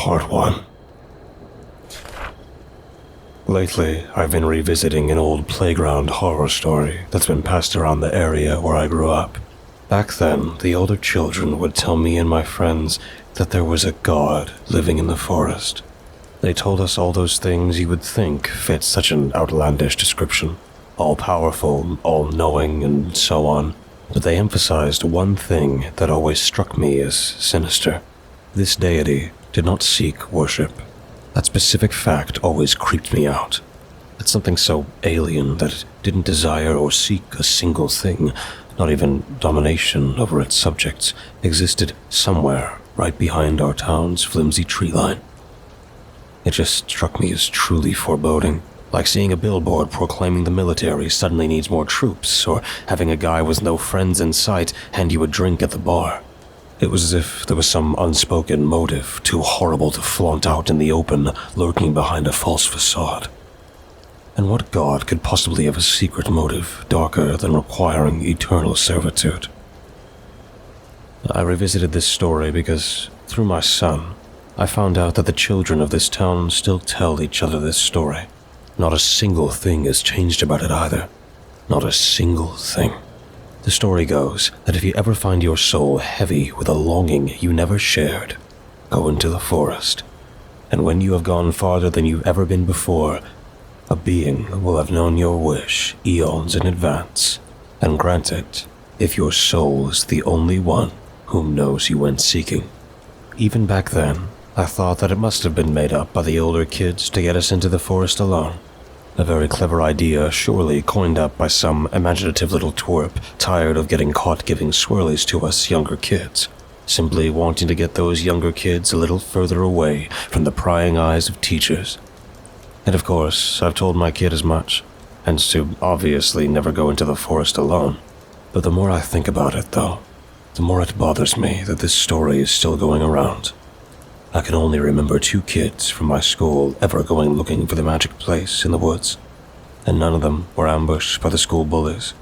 Part 1. Lately, I've been revisiting an old playground horror story that's been passed around the area where I grew up. Back then, the older children would tell me and my friends that there was a god living in the forest. They told us all those things you would think fit such an outlandish description. All-powerful, all-knowing, and so on. But they emphasized one thing that always struck me as sinister. This deity did not seek worship. That specific fact always creeped me out. It's something so alien that it didn't desire or seek a single thing, not even domination over its subjects, existed somewhere right behind our town's flimsy tree line. It just struck me as truly foreboding, like seeing a billboard proclaiming the military suddenly needs more troops, or having a guy with no friends in sight hand you a drink at the bar. It was as if there was some unspoken motive too horrible to flaunt out in the open, lurking behind a false facade. And what god could possibly have a secret motive darker than requiring eternal servitude? I revisited this story because, through my son, I found out that the children of this town still tell each other this story. Not a single thing has changed about it either. Not a single thing. The story goes that if you ever find your soul heavy with a longing you never shared, go into the forest. And when you have gone farther than you've ever been before, a being will have known your wish eons in advance, and grant it if your soul is the only one whom knows you went seeking. Even back then, I thought that it must have been made up by the older kids to get us into the forest alone. A very clever idea, surely coined up by some imaginative little twerp tired of getting caught giving swirlies to us younger kids, simply wanting to get those younger kids a little further away from the prying eyes of teachers. And of course, I've told my kid as much, and to obviously never go into the forest alone. But the more I think about it, though, the more it bothers me that this story is still going around. I can only remember 2 kids from my school ever going looking for the magic place in the woods, and none of them were ambushed by the school bullies.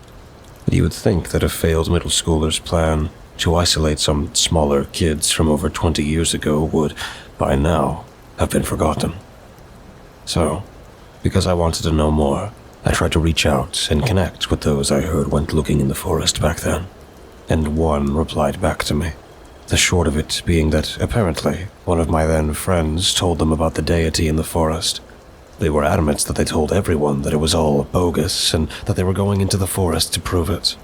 But you would think that a failed middle schooler's plan to isolate some smaller kids from over 20 years ago would, by now, have been forgotten. So, because I wanted to know more, I tried to reach out and connect with those I heard went looking in the forest back then, and one replied back to me. The short of it being that, apparently, one of my then friends told them about the deity in the forest. They were adamant that they told everyone that it was all bogus and that they were going into the forest to prove it.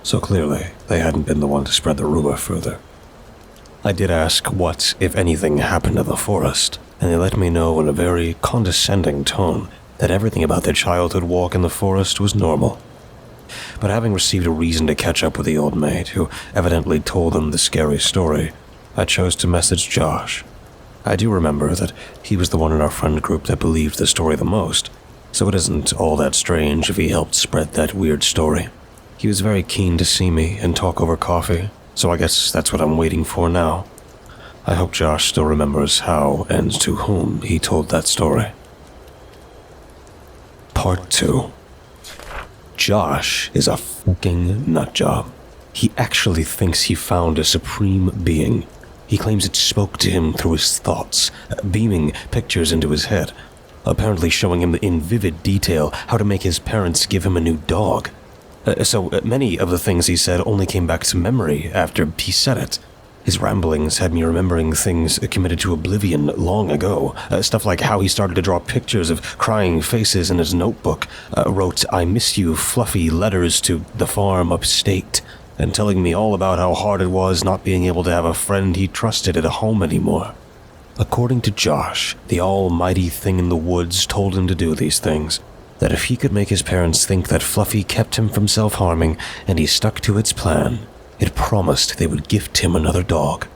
So clearly, they hadn't been the one to spread the rumor further. I did ask what, if anything, happened to the forest, and they let me know in a very condescending tone that everything about their childhood walk in the forest was normal. But having received a reason to catch up with the old maid, who evidently told them the scary story, I chose to message Josh. I do remember that he was the one in our friend group that believed the story the most, so it isn't all that strange if he helped spread that weird story. He was very keen to see me and talk over coffee, so I guess that's what I'm waiting for now. I hope Josh still remembers how and to whom he told that story. Part 2. Josh is a fucking nutjob. He actually thinks he found a supreme being. He claims it spoke to him through his thoughts, beaming pictures into his head, apparently showing him in vivid detail how to make his parents give him a new dog. So many of the things he said only came back to memory after he said it. His ramblings had me remembering things committed to oblivion long ago. Stuff like how he started to draw pictures of crying faces in his notebook, wrote "I miss you" fluffy letters to the farm upstate, and telling me all about how hard it was not being able to have a friend he trusted at home anymore. According to Josh, the almighty thing in the woods told him to do these things, that if he could make his parents think that Fluffy kept him from self-harming and he stuck to its plan, it promised they would gift him another dog.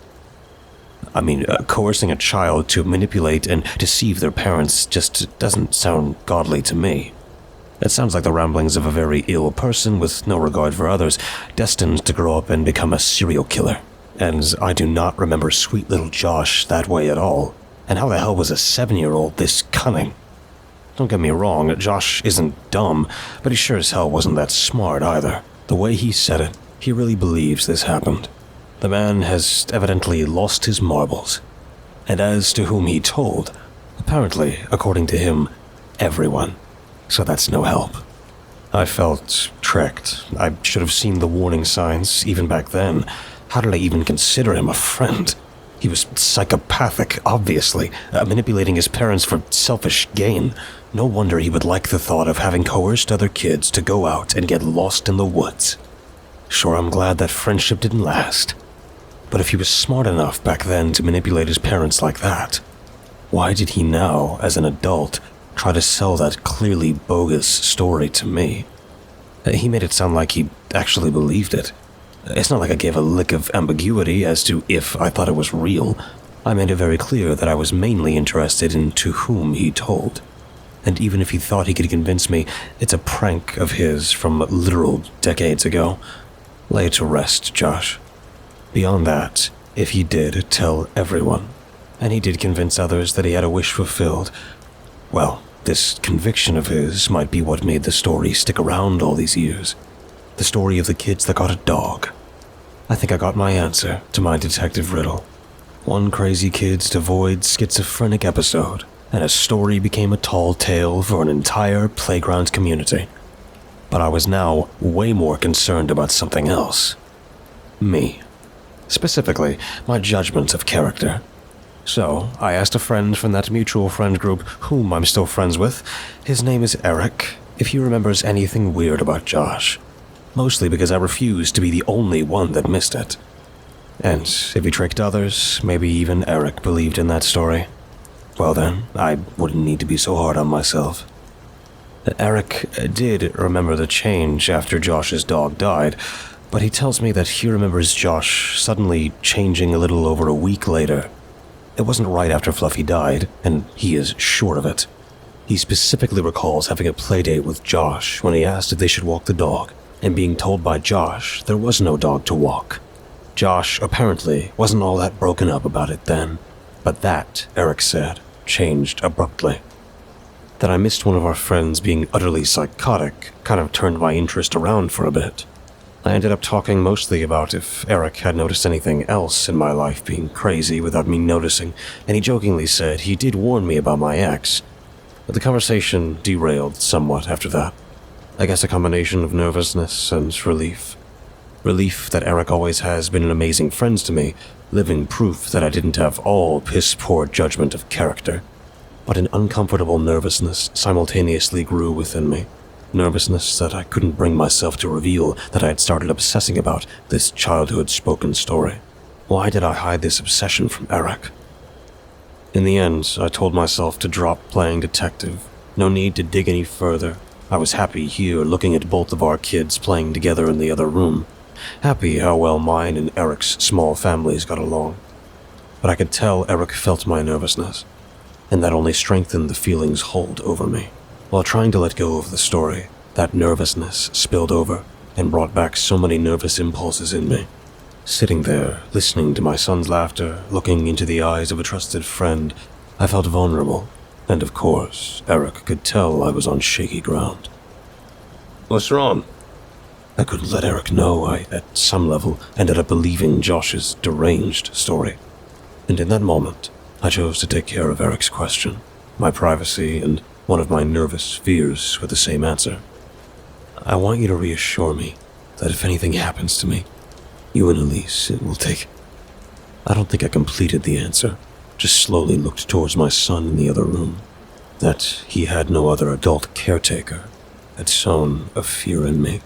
I mean, coercing a child to manipulate and deceive their parents just doesn't sound godly to me. It sounds like the ramblings of a very ill person with no regard for others, destined to grow up and become a serial killer. And I do not remember sweet little Josh that way at all. And how the hell was a 7-year-old this cunning? Don't get me wrong, Josh isn't dumb, but he sure as hell wasn't that smart either. The way he said it, he really believes this happened. The man has evidently lost his marbles. And as to whom he told, apparently, according to him, everyone. So that's no help. I felt tricked. I should have seen the warning signs, even back then. How did I even consider him a friend? He was psychopathic, obviously, manipulating his parents for selfish gain. No wonder he would like the thought of having coerced other kids to go out and get lost in the woods. Sure, I'm glad that friendship didn't last. But if he was smart enough back then to manipulate his parents like that, why did he now, as an adult, try to sell that clearly bogus story to me? He made it sound like he actually believed it. It's not like I gave a lick of ambiguity as to if I thought it was real. I made it very clear that I was mainly interested in to whom he told. And even if he thought he could convince me, it's a prank of his from literal decades ago. Lay it to rest, Josh. Beyond that, if he did tell everyone, and he did convince others that he had a wish fulfilled, well, this conviction of his might be what made the story stick around all these years. The story of the kids that got a dog. I think I got my answer to my detective riddle. One crazy kid's devoid schizophrenic episode, and a story became a tall tale for an entire playground community. But I was now way more concerned about something else. Me. Specifically, my judgment of character. So, I asked a friend from that mutual friend group, whom I'm still friends with, his name is Eric, if he remembers anything weird about Josh. Mostly because I refused to be the only one that missed it. And if he tricked others, maybe even Eric believed in that story. Well then, I wouldn't need to be so hard on myself. Eric did remember the change after Josh's dog died, but he tells me that he remembers Josh suddenly changing a little over a week later. It wasn't right after Fluffy died, and he is sure of it. He specifically recalls having a playdate with Josh when he asked if they should walk the dog, and being told by Josh there was no dog to walk. Josh apparently wasn't all that broken up about it then, but that, Eric said, changed abruptly. That I missed one of our friends being utterly psychotic kind of turned my interest around for a bit. I ended up talking mostly about if Eric had noticed anything else in my life being crazy without me noticing, and he jokingly said he did warn me about my ex. But the conversation derailed somewhat after that. I guess a combination of nervousness and relief. Relief that Eric always has been an amazing friend to me, living proof that I didn't have all piss-poor judgment of character. But an uncomfortable nervousness simultaneously grew within me. Nervousness that I couldn't bring myself to reveal that I had started obsessing about this childhood spoken story. Why did I hide this obsession from Eric? In the end, I told myself to drop playing detective. No need to dig any further. I was happy here looking at both of our kids playing together in the other room. Happy how well mine and Eric's small families got along. But I could tell Eric felt my nervousness, and that only strengthened the feeling's hold over me. While trying to let go of the story, that nervousness spilled over and brought back so many nervous impulses in me. Sitting there, listening to my son's laughter, looking into the eyes of a trusted friend, I felt vulnerable, and of course, Eric could tell I was on shaky ground. "What's wrong?" I couldn't let Eric know I, at some level, ended up believing Josh's deranged story. And in that moment, I chose to take care of Eric's question, my privacy, and one of my nervous fears with the same answer. "I want you to reassure me that if anything happens to me, you and Elise, it will take..." I don't think I completed the answer, just slowly looked towards my son in the other room. That he had no other adult caretaker had sown a fear in me,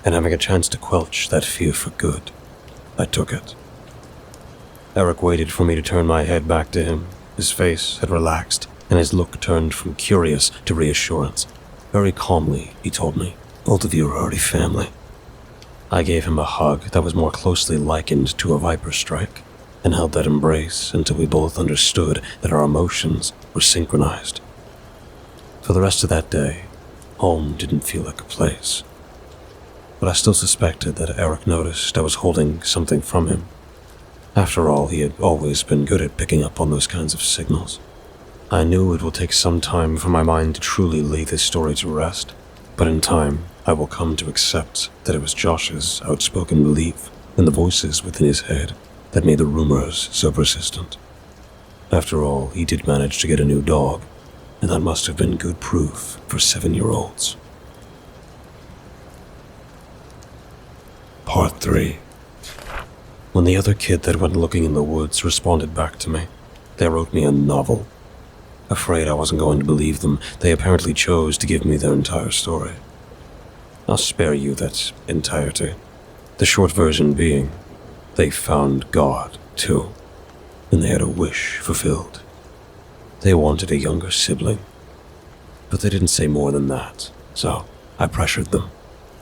and having a chance to quelch that fear for good, I took it. Eric waited for me to turn my head back to him. His face had relaxed, and his look turned from curious to reassurance. Very calmly, he told me, "Both of you are already family." I gave him a hug that was more closely likened to a viper strike, and held that embrace until we both understood that our emotions were synchronized. For the rest of that day, home didn't feel like a place. But I still suspected that Eric noticed I was holding something from him. After all, he had always been good at picking up on those kinds of signals. I knew it will take some time for my mind to truly lay this story to rest, but in time, I will come to accept that it was Josh's outspoken belief and the voices within his head that made the rumors so persistent. After all, he did manage to get a new dog, and that must have been good proof for 7-year-olds. Part 3. When the other kid that went looking in the woods responded back to me, they wrote me a novel. Afraid I wasn't going to believe them, they apparently chose to give me their entire story. I'll spare you that entirety. The short version being, they found God, too, and they had a wish fulfilled. They wanted a younger sibling, but they didn't say more than that, so I pressured them,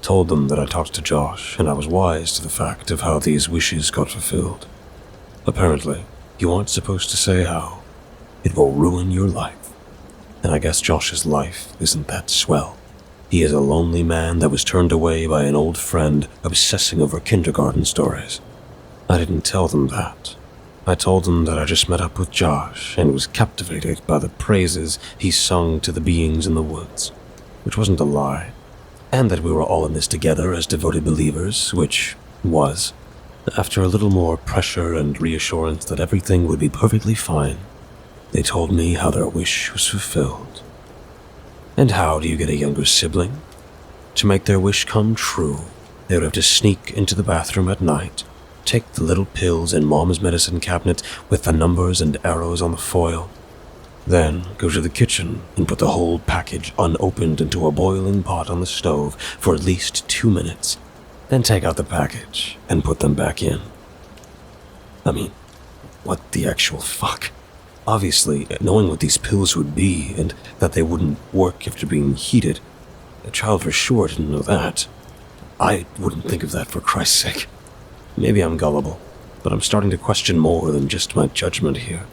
told them that I talked to Josh, and I was wise to the fact of how these wishes got fulfilled. Apparently, you aren't supposed to say how. It will ruin your life. And I guess Josh's life isn't that swell. He is a lonely man that was turned away by an old friend obsessing over kindergarten stories. I didn't tell them that. I told them that I just met up with Josh and was captivated by the praises he sung to the beings in the woods, which wasn't a lie, and that we were all in this together as devoted believers, which was. After a little more pressure and reassurance that everything would be perfectly fine, they told me how their wish was fulfilled. And how do you get a younger sibling? To make their wish come true, they would have to sneak into the bathroom at night, take the little pills in Mom's medicine cabinet with the numbers and arrows on the foil, then go to the kitchen and put the whole package unopened into a boiling pot on the stove for at least 2 minutes, then take out the package and put them back in. I mean, what the actual fuck? Obviously, knowing what these pills would be and that they wouldn't work after being heated, a child for sure didn't know that. I wouldn't think of that, for Christ's sake. Maybe I'm gullible, but I'm starting to question more than just my judgment here.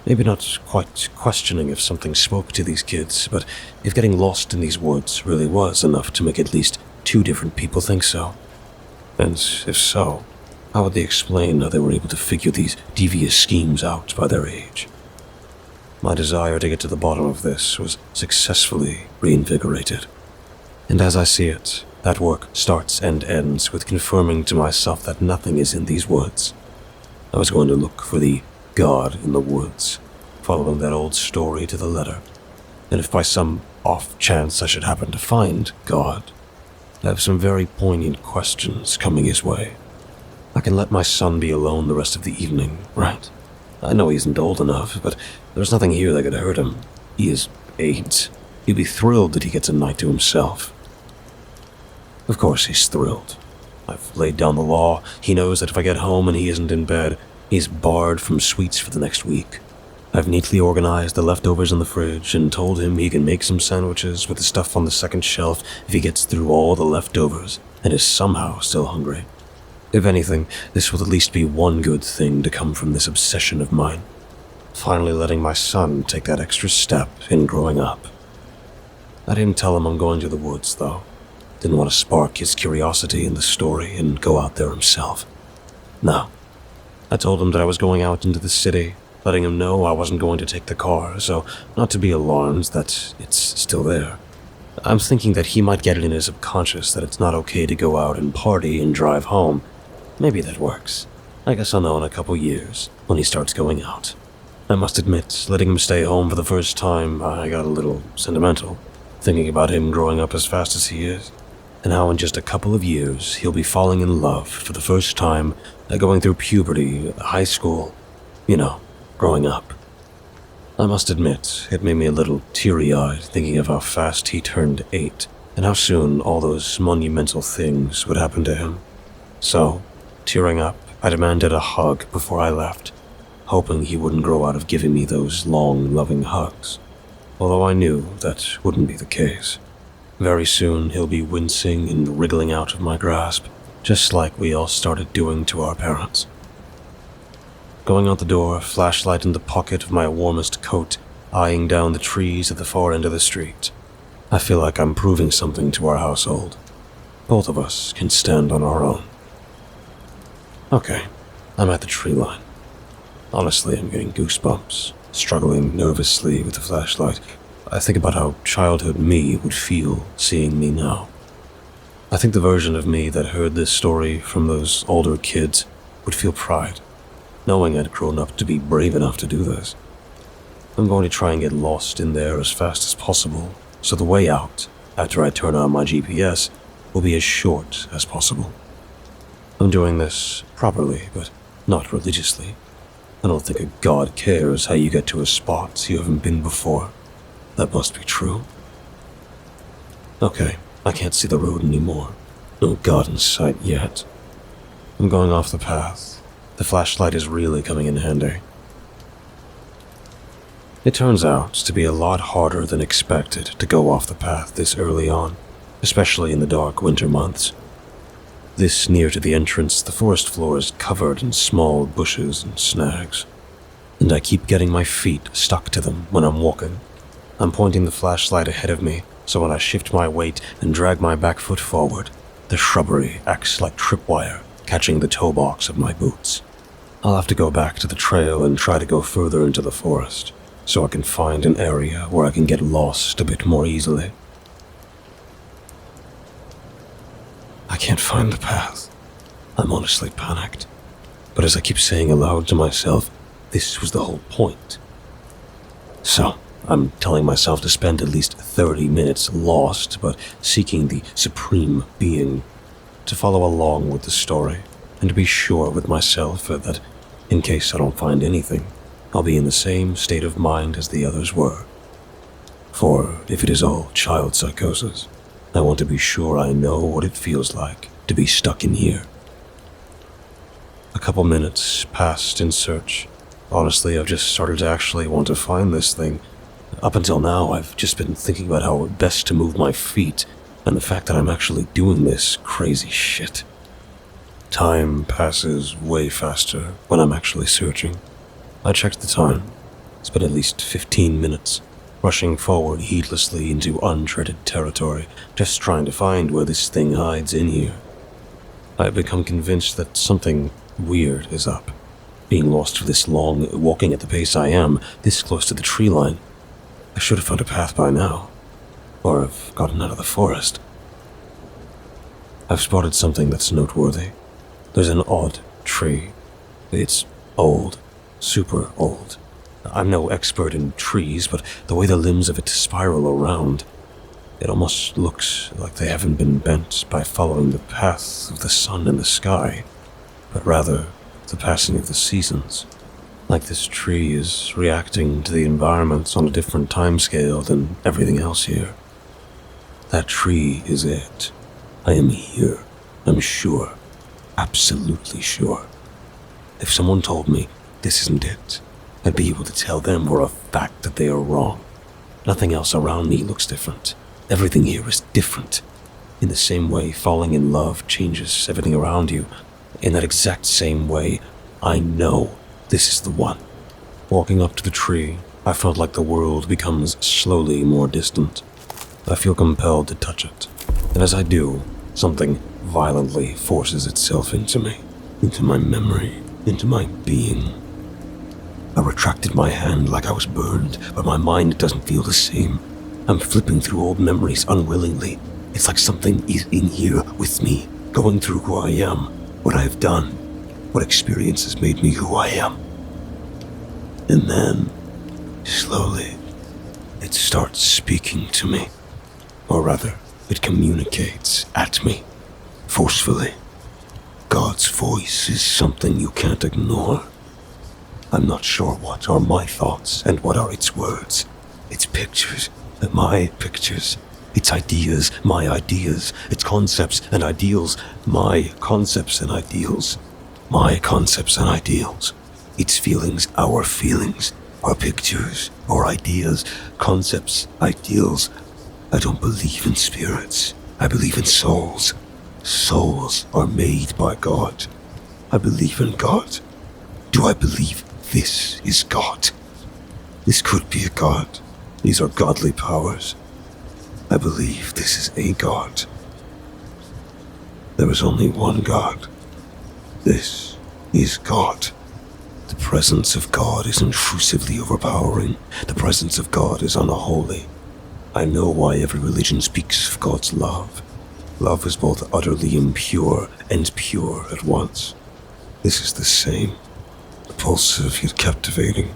Maybe not quite questioning if something spoke to these kids, but if getting lost in these woods really was enough to make at least 2 different people think so. And if so, how would they explain how they were able to figure these devious schemes out by their age? My desire to get to the bottom of this was successfully reinvigorated. And as I see it, that work starts and ends with confirming to myself that nothing is in these woods. I was going to look for the God in the woods, following that old story to the letter. And if by some off chance I should happen to find God, I have some very poignant questions coming his way. I can let my son be alone the rest of the evening, right? I know he isn't old enough, but there's nothing here that could hurt him. He is 8. He'd be thrilled that he gets a night to himself. Of course he's thrilled. I've laid down the law. He knows that if I get home and he isn't in bed, he's barred from sweets for the next week. I've neatly organized the leftovers in the fridge and told him he can make some sandwiches with the stuff on the second shelf if he gets through all the leftovers and is somehow still hungry. If anything, this will at least be one good thing to come from this obsession of mine. Finally letting my son take that extra step in growing up. I didn't tell him I'm going to the woods, though. Didn't want to spark his curiosity in the story and go out there himself. No. I told him that I was going out into the city, letting him know I wasn't going to take the car, so not to be alarmed that it's still there. I'm thinking that he might get it in his subconscious that it's not okay to go out and party and drive home. Maybe that works. I guess I'll know in a couple years, when he starts going out. I must admit, letting him stay home for the first time, I got a little sentimental, thinking about him growing up as fast as he is, and how in just a couple of years he'll be falling in love for the first time, going through puberty, high school, growing up. I must admit, it made me a little teary-eyed thinking of how fast he turned 8, and how soon all those monumental things would happen to him. So, tearing up, I demanded a hug before I left, hoping he wouldn't grow out of giving me those long, loving hugs, although I knew that wouldn't be the case. Very soon he'll be wincing and wriggling out of my grasp, just like we all started doing to our parents. Going out the door, flashlight in the pocket of my warmest coat, eyeing down the trees at the far end of the street. I feel like I'm proving something to our household. Both of us can stand on our own. Okay, I'm at the tree line. Honestly, I'm getting goosebumps, struggling nervously with the flashlight. I think about how childhood me would feel seeing me now. I think the version of me that heard this story from those older kids would feel pride. knowing I'd grown up to be brave enough to do this. I'm going to try and get lost in there as fast as possible, so the way out, after I turn on my GPS, will be as short as possible. I'm doing this properly, but not religiously. I don't think a god cares how you get to a spot you haven't been before. That must be true. Okay, I can't see the road anymore. No god in sight yet. I'm going off the path. The flashlight is really coming in handy. It turns out to be a lot harder than expected to go off the path this early on, especially in the dark winter months. This near to the entrance, the forest floor is covered in small bushes and snags, and I keep getting my feet stuck to them when I'm walking. I'm pointing the flashlight ahead of me, so when I shift my weight and drag my back foot forward, the shrubbery acts like tripwire, catching the toe box of my boots. I'll have to go back to the trail and try to go further into the forest, so I can find an area where I can get lost a bit more easily. I can't find the path. I'm honestly panicked. But as I keep saying aloud to myself, this was the whole point. So, I'm telling myself to spend at least 30 minutes lost, but seeking the supreme being, to follow along with the story, and to be sure with myself that, in case I don't find anything, I'll be in the same state of mind as the others were. For if it is all child psychosis, I want to be sure I know what it feels like to be stuck in here. A couple minutes passed in search. Honestly, I've just started to actually want to find this thing. Up until now, I've just been thinking about how best to move my feet, and the fact that I'm actually doing this crazy shit. Time passes way faster when I'm actually searching. I checked the time. It's been at least 15 minutes, rushing forward heedlessly into untreaded territory, just trying to find where this thing hides in here. I have become convinced that something weird is up. Being lost for this long, walking at the pace I am, this close to the tree line, I should have found a path by now, or have gotten out of the forest. I've spotted something that's noteworthy. There's an odd tree. It's old. Super old. I'm no expert in trees, but the way the limbs of it spiral around, it almost looks like they haven't been bent by following the path of the sun and the sky, but rather the passing of the seasons. Like this tree is reacting to the environment on a different timescale than everything else here. That tree is it. I am here. I'm sure. Absolutely sure. If someone told me this isn't it, I'd be able to tell them for a fact that they are wrong. Nothing else around me looks different. Everything here is different. In the same way falling in love changes everything around you, in that exact same way, I know this is the one. Walking up to the tree, I felt like the world becomes slowly more distant. I feel compelled to touch it, and as I do, something violently forces itself into me, into my memory, into my being. I retracted my hand like I was burned, but my mind doesn't feel the same. I'm flipping through old memories unwillingly. It's like something is in here with me, going through who I am, what I have done, what experiences made me who I am. And then, slowly, it starts speaking to me. Or rather, it communicates at me, forcefully. God's voice is something you can't ignore. I'm not sure what are my thoughts and what are its words. Its pictures, my pictures. Its ideas, my ideas. Its concepts and ideals, my concepts and ideals. My concepts and ideals. Its feelings, our feelings. Our pictures, our ideas, concepts, ideals. I don't believe in spirits. I believe in souls. Souls are made by God. I believe in God. Do I believe this is God? This could be a God. These are godly powers. I believe this is a God. There is only one God. This is God. The presence of God is intrusively overpowering. The presence of God is unholy. I know why every religion speaks of God's love. Love is both utterly impure and pure at once. This is the same. Repulsive yet captivating.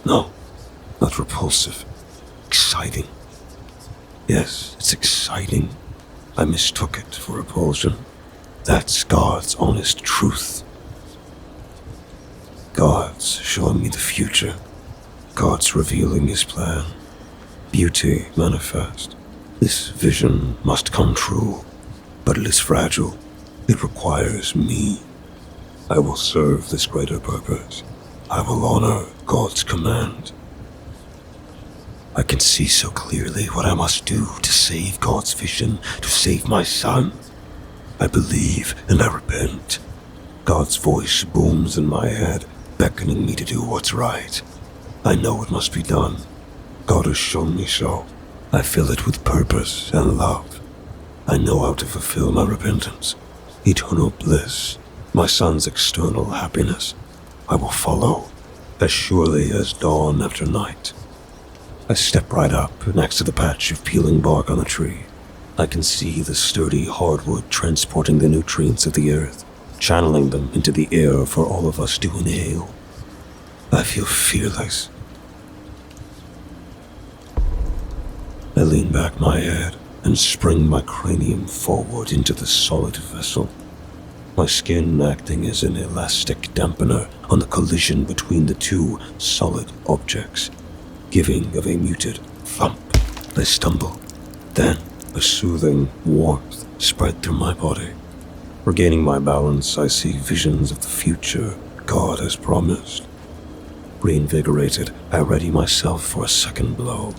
No, not repulsive. Exciting. Yes, it's exciting. I mistook it for repulsion. That's God's honest truth. God's showing me the future. God's revealing his plan. Beauty manifest. This vision must come true, but it is fragile. It requires me. I will serve this greater purpose. I will honor God's command. I can see so clearly what I must do to save God's vision, to save my son. I believe and I repent. God's voice booms in my head, beckoning me to do what's right. I know it must be done. God has shown me so. I fill it with purpose and love. I know how to fulfill my repentance. Eternal bliss, my son's external happiness. I will follow, as surely as dawn after night. I step right up next to the patch of peeling bark on the tree. I can see the sturdy hardwood transporting the nutrients of the earth, channeling them into the air for all of us to inhale. I feel fearless. I lean back my head and spring my cranium forward into the solid vessel, my skin acting as an elastic dampener on the collision between the two solid objects, giving of a muted thump. I stumble. Then a soothing warmth spread through my body. Regaining my balance, I see visions of the future God has promised. Reinvigorated, I ready myself for a second blow,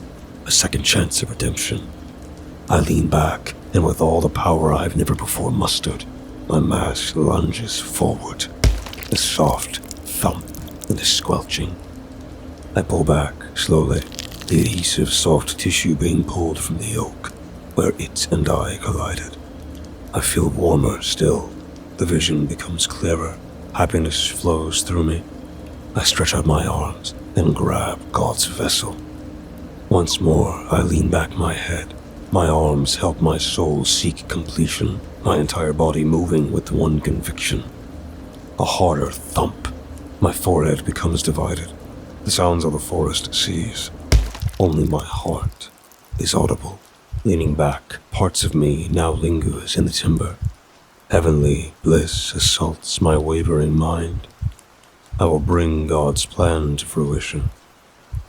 a second chance of redemption. I lean back, and with all the power I've never before mustered, my mass lunges forward. A soft thump and a squelching. I pull back, slowly, the adhesive soft tissue being pulled from the oak, where it and I collided. I feel warmer still. The vision becomes clearer. Happiness flows through me. I stretch out my arms and grab God's vessel. Once more, I lean back my head. My arms help my soul seek completion, my entire body moving with one conviction. A harder thump. My forehead becomes divided. The sounds of the forest cease. Only my heart is audible. Leaning back, parts of me now lingers in the timber. Heavenly bliss assaults my wavering mind. I will bring God's plan to fruition.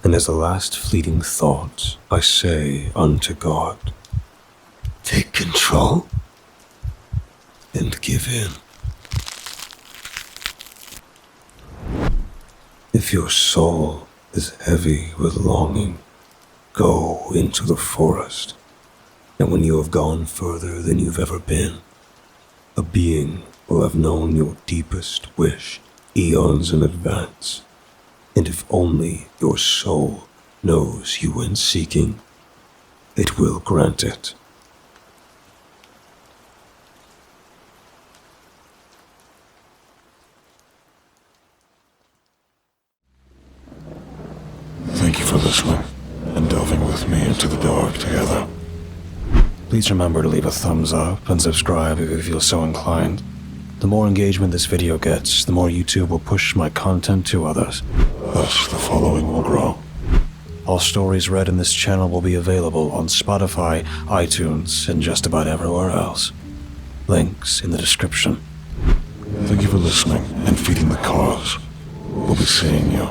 And as a last fleeting thought, I say unto God, take control and give in. If your soul is heavy with longing, go into the forest. And when you have gone further than you've ever been, a being will have known your deepest wish eons in advance. And if only your soul knows you went seeking, it will grant it. Thank you for listening and delving with me into the dark together. Please remember to leave a thumbs up and subscribe if you feel so inclined. The more engagement this video gets, the more YouTube will push my content to others. Thus, the following will grow. All stories read in this channel will be available on Spotify, iTunes, and just about everywhere else. Links in the description. Thank you for listening and feeding the cause. We'll be seeing you.